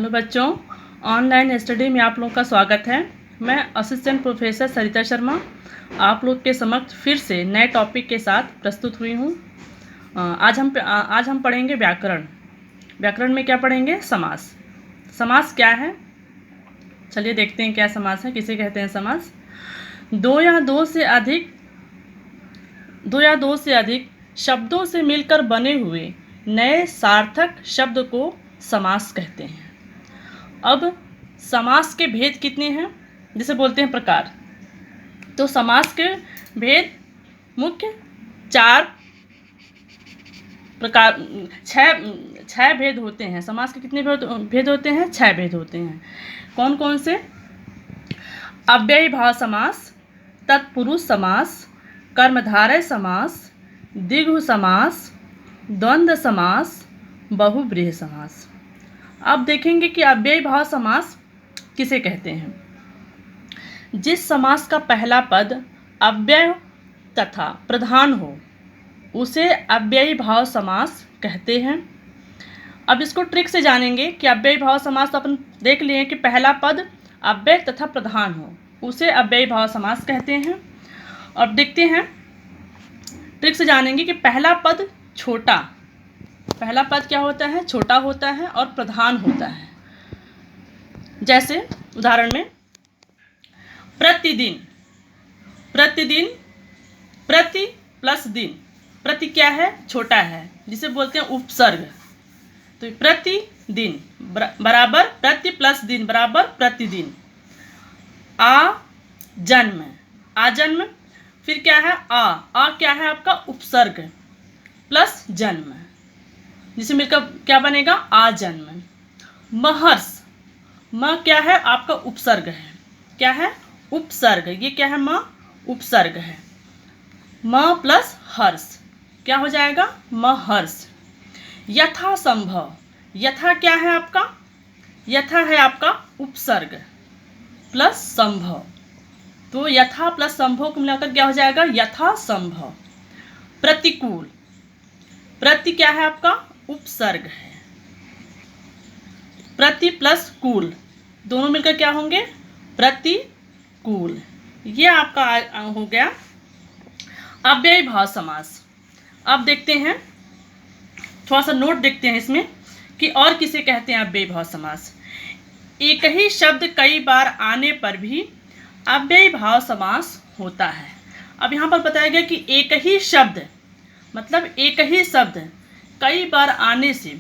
Hello बच्चों, online study में आप लोग का स्वागत है। मैं असिस्टेंट प्रोफेसर सरिता शर्मा आप लोग के समक्ष फिर से नए टॉपिक के साथ प्रस्तुत हुई हूँ। आज हम पढ़ेंगे व्याकरण। व्याकरण में क्या पढ़ेंगे? समास। समास क्या है, चलिए देखते हैं क्या समास है। किसे कहते हैं समास? दो या दो से अधिक शब्दों से मिलकर बने हुए नए सार्थक शब्द को समास कहते हैं। अब समास के भेद कितने हैं, जिसे बोलते हैं प्रकार। तो समास के भेद मुख्य 4 प्रकार, 6 भेद होते हैं। समास के कितने भेद होते हैं? 6 भेद होते हैं। कौन कौन से? अव्ययी भाव समास, तत्पुरुष समास, कर्मधारय समास, द्विगु समास, द्वंद्व समास, बहुव्रीहि समास। अब देखेंगे कि अव्ययी भाव समास किसे कहते हैं। जिस समास का पहला पद अव्यय तथा प्रधान हो उसे अव्ययी भाव समास कहते हैं। अब इसको ट्रिक से जानेंगे कि अव्ययी भाव समास तो अपन देख लिए कि पहला पद अव्यय तथा प्रधान हो उसे अव्ययी भाव समास कहते हैं। अब देखते हैं, ट्रिक से जानेंगे कि पहला पद छोटा, पहला पद क्या होता है? छोटा होता है और प्रधान होता है। जैसे उदाहरण में प्रतिदिन, प्रतिदिन, प्रति प्लस दिन, प्रति क्या है? छोटा है, जिसे बोलते हैं उपसर्ग। तो प्रतिदिन बराबर प्रति प्लस दिन बराबर प्रतिदिन। जन्म, आजन्म, फिर क्या है? आ क्या है आपका? उपसर्ग प्लस जन्म, जिसे मिलकर क्या बनेगा? आजन्म। महर्ष, म क्या है? आपका उपसर्ग है। क्या है? उपसर्ग। ये क्या है? म उपसर्ग है। म प्लस हर्ष क्या हो जाएगा? महर्ष। यथा संभव, यथा क्या है आपका? यथा है आपका उपसर्ग प्लस संभव, तो यथा प्लस संभव को मिलाकर क्या हो जाएगा? यथा संभव। प्रतिकूल, प्रति क्या है आपका? उपसर्ग है। प्रति प्लस कूल दोनों मिलकर क्या होंगे? प्रतिकूल। ये आपका हो गया अव्ययी भाव समास। अब देखते हैं, थोड़ा सा नोट देखते हैं इसमें कि और किसे कहते हैं अव्ययी भाव समास। एक ही शब्द कई बार आने पर भी अव्ययी भाव समास होता है। अब यहाँ पर बताया गया कि एक ही शब्द, मतलब एक ही शब्द कई बार आने से,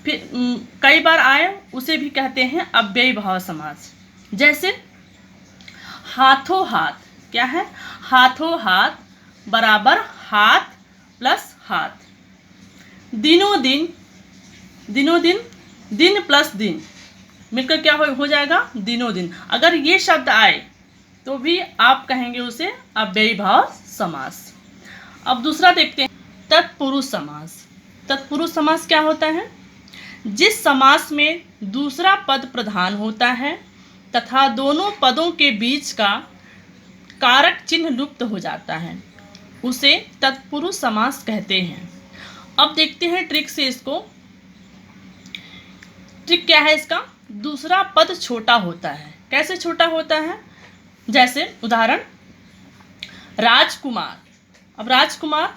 फिर कई बार आए उसे भी कहते हैं अव्ययी भाव समास। जैसे हाथों हाथ, क्या है? हाथों हाथ बराबर हाथ प्लस हाथ। दिनों दिन, दिनों दिन, दिन प्लस दिन मिलकर क्या हो जाएगा? दिनों दिन। अगर ये शब्द आए तो भी आप कहेंगे उसे अव्ययी भाव समास। अब दूसरा देखते हैं, तत्पुरुष समास। तत्पुरुष समास क्या होता है? जिस समास में दूसरा पद प्रधान होता है तथा दोनों पदों के बीच का कारक चिन्ह लुप्त हो जाता है उसे तत्पुरुष समास कहते हैं। अब देखते हैं ट्रिक से इसको। ट्रिक क्या है इसका? दूसरा पद छोटा होता है। कैसे छोटा होता है? जैसे उदाहरण राजकुमार। अब राजकुमार,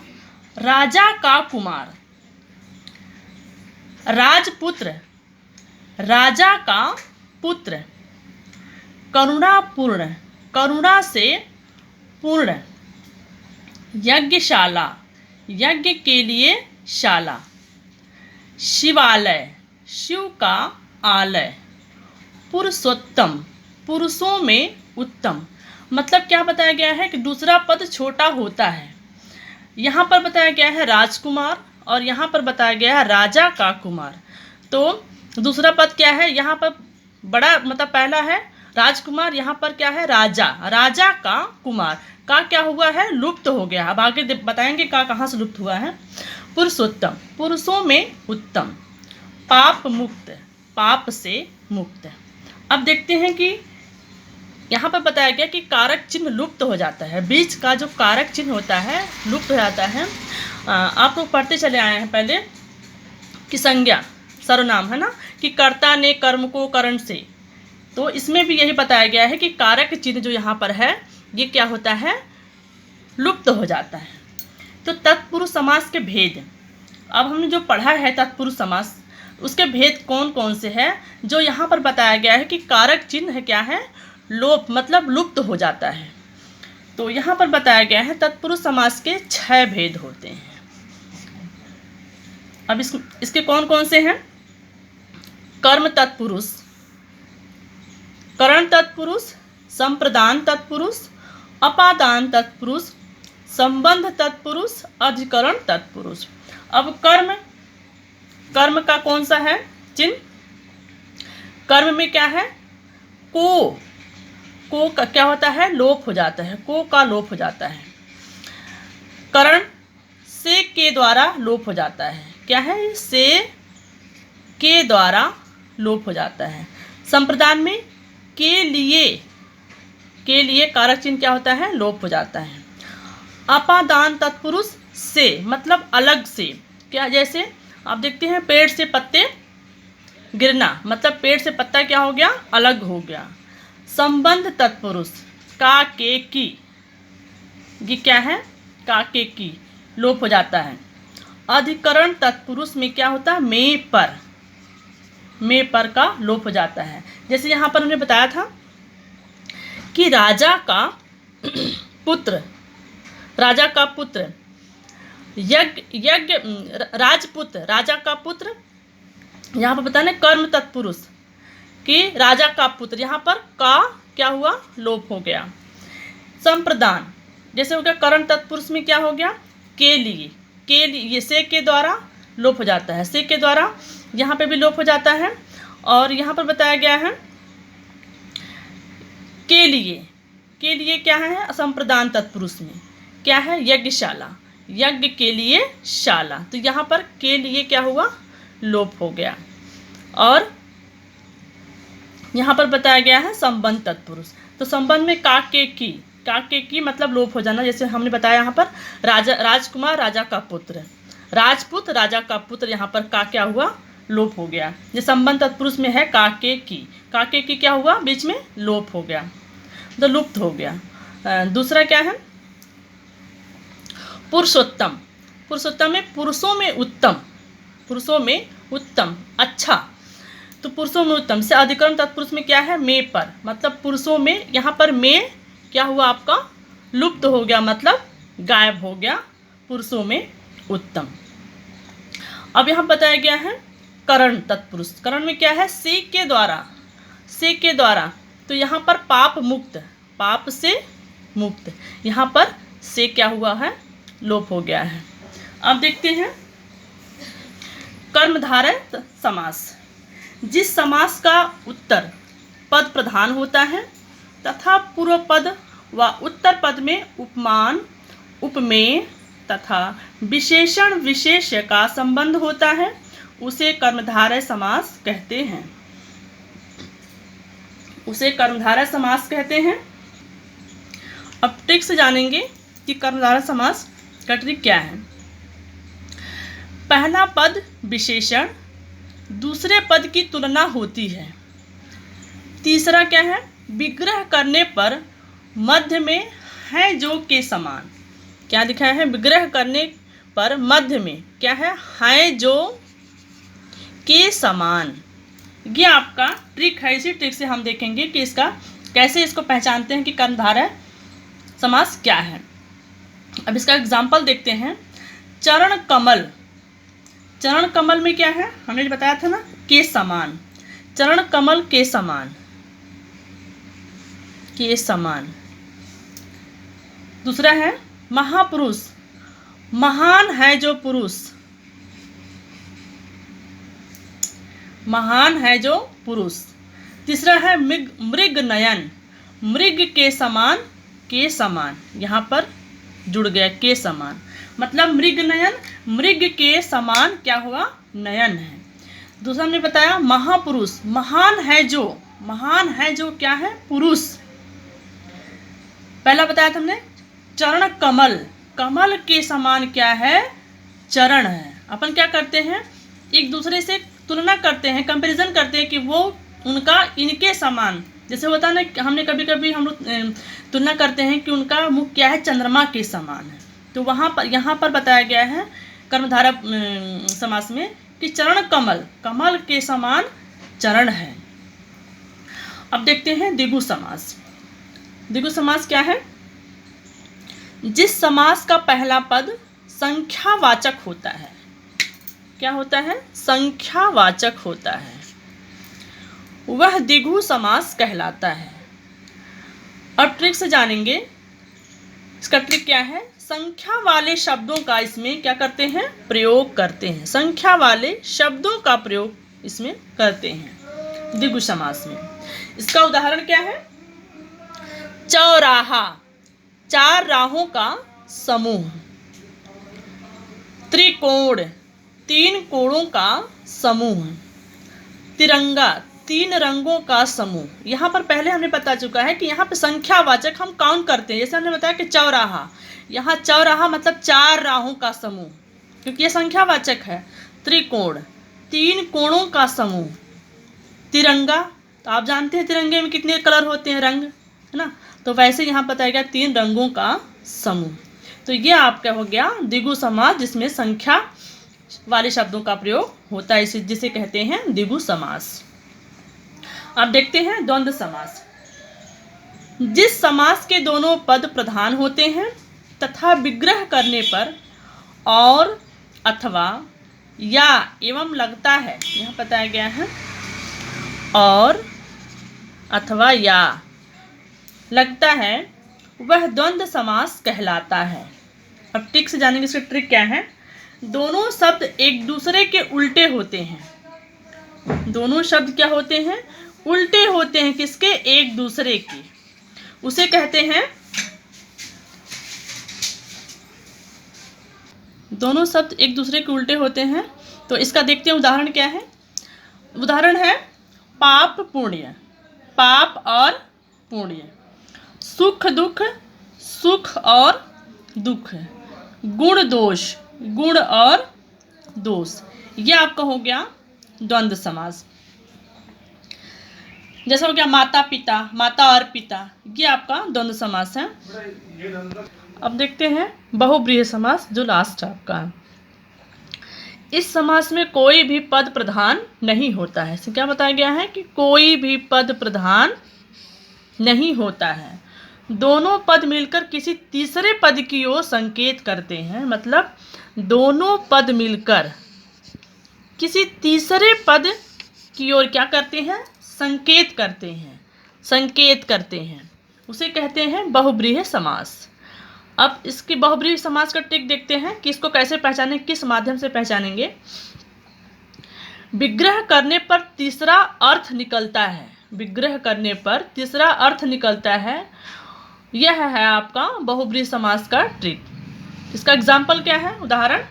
राजा का कुमार। राजपुत्र, राजा का पुत्र। करुणापूर्ण, करुणा से पूर्ण। यज्ञशाला, यज्ञ के लिए शाला। शिवालय, शिव का आलय। पुरुषोत्तम, पुरुषों में उत्तम। मतलब क्या बताया गया है कि दूसरा पद छोटा होता है। यहाँ पर बताया गया है राजकुमार और यहाँ पर बताया गया है राजा का कुमार। तो दूसरा पद क्या है? यहाँ पर बड़ा, मतलब पहला है राजकुमार, यहाँ पर क्या है? राजा, राजा का कुमार। का क्या हुआ है? लुप्त हो गया। अब आगे बताएंगे का कहाँ से लुप्त हुआ है। पुरुषोत्तम, पुरुषों में उत्तम। पाप मुक्त, पाप से मुक्त। अब देखते हैं कि यहाँ पर बताया गया कि कारक चिन्ह लुप्त हो जाता है। बीच का जो कारक चिन्ह होता है लुप्त हो जाता है। आप लोग पढ़ते चले आए हैं पहले कि संज्ञा, सर्वनाम, है ना, कि कर्ता ने कर्म को करण से। तो इसमें भी यही बताया गया है कि कारक चिन्ह जो यहाँ पर है ये क्या होता है, लुप्त हो जाता है। तो तत्पुरुष समास के भेद, अब हमने जो पढ़ा है तत्पुरुष समास, उसके भेद कौन कौन से हैं, जो यहाँ पर बताया गया है कि कारक चिन्ह क्या है, लोप मतलब लुप्त हो जाता है। तो यहाँ पर बताया गया है तत्पुरुष समास के 6 भेद होते हैं। अब इसके कौन कौन से हैं, कर्म तत्पुरुष, करण तत्पुरुष, संप्रदान तत्पुरुष, अपादान तत्पुरुष, संबंध तत्पुरुष, अधिकरण तत्पुरुष। अब कर्म का कौन सा है चिन्ह, कर्म में क्या है, को का क्या होता है, लोप हो जाता है, को का लोप हो जाता है। करण से के द्वारा लोप हो जाता है, क्या है, से के द्वारा लोप हो जाता है। संप्रदान में के लिए कारक चिन्ह क्या होता है, लोप हो जाता है। अपादान तत्पुरुष से मतलब अलग से, क्या, जैसे आप देखते हैं पेड़ से पत्ते गिरना, मतलब पेड़ से पत्ता क्या हो गया, अलग हो गया। संबंध तत्पुरुष का के की, ये क्या है, का के की लोप हो जाता है। अधिकरण तत्पुरुष में क्या होता है, में पर का लोप हो जाता है। जैसे यहाँ पर हमने बताया था कि राजा का पुत्र यज्ञ राजपुत्र, राजा का पुत्र, यहाँ पर बताना कर्म तत्पुरुष कि राजा का पुत्र, यहाँ पर का क्या हुआ, लोप हो गया। संप्रदान जैसे हो गया करण तत्पुरुष में क्या हो गया, के लिए ये से के द्वारा लोप हो जाता है, से के द्वारा यहाँ पे भी लोप हो जाता है। और यहाँ पर बताया गया है के लिए क्या है, संप्रदान तत्पुरुष में क्या है, यज्ञशाला, यज्ञ के लिए शाला, तो यहाँ पर के लिए क्या हुआ, लोप हो गया। और यहाँ पर बताया गया है संबंध तत्पुरुष, तो संबंध में का के की मतलब लोप हो जाना। जैसे हमने बताया यहाँ पर राजकुमार राजा का पुत्र, राजपुत राजा का पुत्र, यहाँ पर का क्या हुआ, लोप हो गया। ये संबंध तत्पुरुष में है का के की क्या हुआ, बीच में लोप हो गया, तो लुप्त हो गया। दूसरा क्या है, पुरुषोत्तम में पुरुषों में उत्तम अच्छा, तो पुरुषों में उत्तम से अधिकरण तत्पुरुष में क्या है, में पर, मतलब पुरुषों में, यहाँ पर में क्या हुआ आपका, लुप्त हो गया, मतलब गायब हो गया, पुरुषों में उत्तम। अब यहाँ बताया गया है करण तत्पुरुष, करण में क्या है, से के द्वारा, तो यहाँ पर पाप से मुक्त, यहाँ पर से क्या हुआ है, लोप हो गया है। अब देखते हैं कर्मधारय समास, जिस समास का उत्तर पद प्रधान होता है तथा पूर्व पद व उत्तर पद में उपमान, उपमेय तथा विशेषण विशेष्य का संबंध होता है, उसे कर्मधारय समास कहते हैं, अब ट्रिक से जानेंगे कि कर्मधारय समास का ट्रिक क्या है। पहला पद विशेषण दूसरे पद की तुलना होती है। तीसरा क्या है, विग्रह करने पर मध्य में है जो के समान, क्या दिखाया है, विग्रह करने पर मध्य में क्या है जो के समान। ये आपका ट्रिक है, इसी ट्रिक से हम देखेंगे कि कैसे इसको पहचानते हैं कि कर्मधारय समास क्या है। अब इसका एग्जाम्पल देखते हैं। चरण कमल में क्या है, हमने बताया था ना, के समान, चरण कमल के समान। दूसरा है महापुरुष, महान है जो पुरुष। तीसरा है मृग नयन, मृग के समान, यहाँ पर जुड़ गया के समान, मतलब मृग नयन, मृग के समान क्या हुआ, नयन है। दूसरा हमने बताया महापुरुष, महान है जो क्या है, पुरुष। पहला बताया था हमने चरण कमल के समान क्या है, चरण है। अपन क्या करते हैं, एक दूसरे से तुलना करते हैं, कंपैरिजन करते हैं कि वो उनका इनके समान, जैसे होता है ना, हमने कभी कभी हम लोग तुलना करते हैं कि उनका मुख क्या है, चंद्रमा के समान है। तो वहाँ पर यहाँ पर बताया गया है कर्मधारा समास में कि चरण कमल, कमल के समान चरण है। अब देखते हैं द्विगु समास। द्विगु समास क्या है? जिस समास का पहला पद संख्यावाचक होता है। क्या होता है? संख्यावाचक होता है, वह द्विगु समास कहलाता है। अब ट्रिक से जानेंगे, इसका ट्रिक क्या है? संख्या वाले शब्दों का इसमें क्या करते हैं? प्रयोग करते हैं। संख्या वाले शब्दों का प्रयोग इसमें करते हैं द्विगु समास में। इसका उदाहरण क्या है? चौराहा, चार राहों का समूह। त्रिकोण, तीन कोणों का समूह। तिरंगा, तीन रंगों का समूह। यहाँ पर पहले हमें पता चुका है कि यहाँ पे संख्यावाचक हम काउंट करते हैं। जैसे हमने बताया कि चौराहा, यहाँ चौराहा मतलब चार राहों का समूह, क्योंकि ये संख्यावाचक है। त्रिकोण, तीन कोणों का समूह। तिरंगा, तो आप जानते हैं तिरंगे में कितने कलर होते हैं, रंग, है ना। तो वैसे यहाँ बताया गया तीन रंगों का समूह। तो ये आपका हो गया द्विगु समास, जिसमें संख्या वाले शब्दों का प्रयोग होता है, जिसे कहते हैं द्विगु समास। अब देखते हैं द्वंद्व समास। जिस समास के दोनों पद प्रधान होते हैं तथा विग्रह करने पर और अथवा या एवं लगता है, यहाँ बताया गया है और अथवा या लगता है, वह द्वंद्व समास कहलाता है। अब ट्रिक से जानेंगे, इसका ट्रिक क्या है? दोनों शब्द एक दूसरे के उल्टे होते हैं। दोनों शब्द क्या होते हैं? उल्टे होते हैं। किसके? एक दूसरे के। उसे कहते हैं, दोनों शब्द एक दूसरे के उल्टे होते हैं। तो इसका देखते हैं उदाहरण क्या है। उदाहरण है पाप पुण्य, पाप और पुण्य। सुख दुख, सुख और दुख। गुण दोष, गुण और दोष। यह आपका हो गया द्वंद्व समास। जैसा हो गया माता पिता, माता और पिता, ये आपका द्वंद्व समास है। अब देखते हैं बहुब्रीहि समास, जो लास्ट आपका है। इस समास में कोई भी पद प्रधान नहीं होता है। क्या बताया गया है कि कोई भी पद प्रधान नहीं होता है। दोनों पद मिलकर किसी तीसरे पद की ओर संकेत करते हैं। मतलब दोनों पद मिलकर किसी तीसरे पद की ओर क्या करते हैं? संकेत करते हैं, संकेत करते हैं। उसे कहते हैं बहुब्रीहि समास। अब इसकी बहुब्रीहि समास का ट्रिक देखते हैं कि इसको कैसे पहचानें, किस माध्यम से पहचानेंगे। विग्रह करने पर तीसरा अर्थ निकलता है। विग्रह करने पर तीसरा अर्थ निकलता है। यह है आपका बहुब्रीहि समास का ट्रिक। इसका एग्जाम्पल क्या है? उदाहरण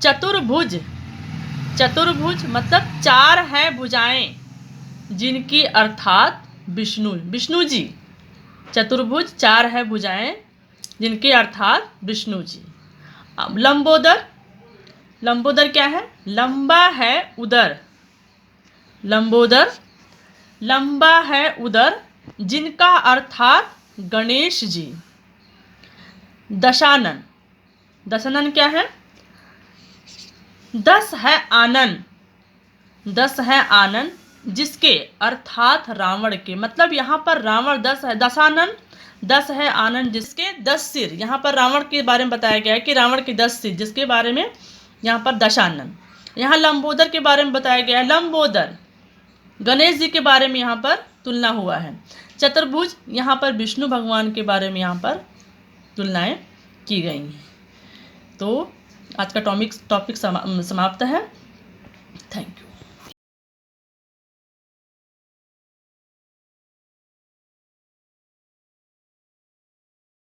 चतुर्भुज, चतुर्भुज मतलब चार है भुजाएं जिनकी, अर्थात विष्णु, विष्णु जी। चतुर्भुज, चार है भुजाएं जिनके, अर्थात विष्णु जी। अब लंबोदर, लंबोदर क्या है? लंबा है उदर। लंबोदर, लंबा है उदर जिनका, अर्थात गणेश जी। दशानन, दशानन क्या है? दस है आनन, दस है आनन जिसके, अर्थात रावण के। मतलब यहाँ पर रावण 10 है। दशानन, 10 है आनन जिसके 10 सिर। यहाँ पर रावण के बारे में बताया गया है कि रावण के 10 सिर, जिसके बारे में यहाँ पर दशानन। यहाँ लंबोदर के बारे में बताया गया है, लंबोदर गणेश जी के बारे में यहाँ पर तुलना हुआ है। चतुर्भुज, यहाँ पर विष्णु भगवान के बारे में यहाँ पर तुलनाएं की गई हैं। तो आज का टॉपिक समाप्त है। Thank you.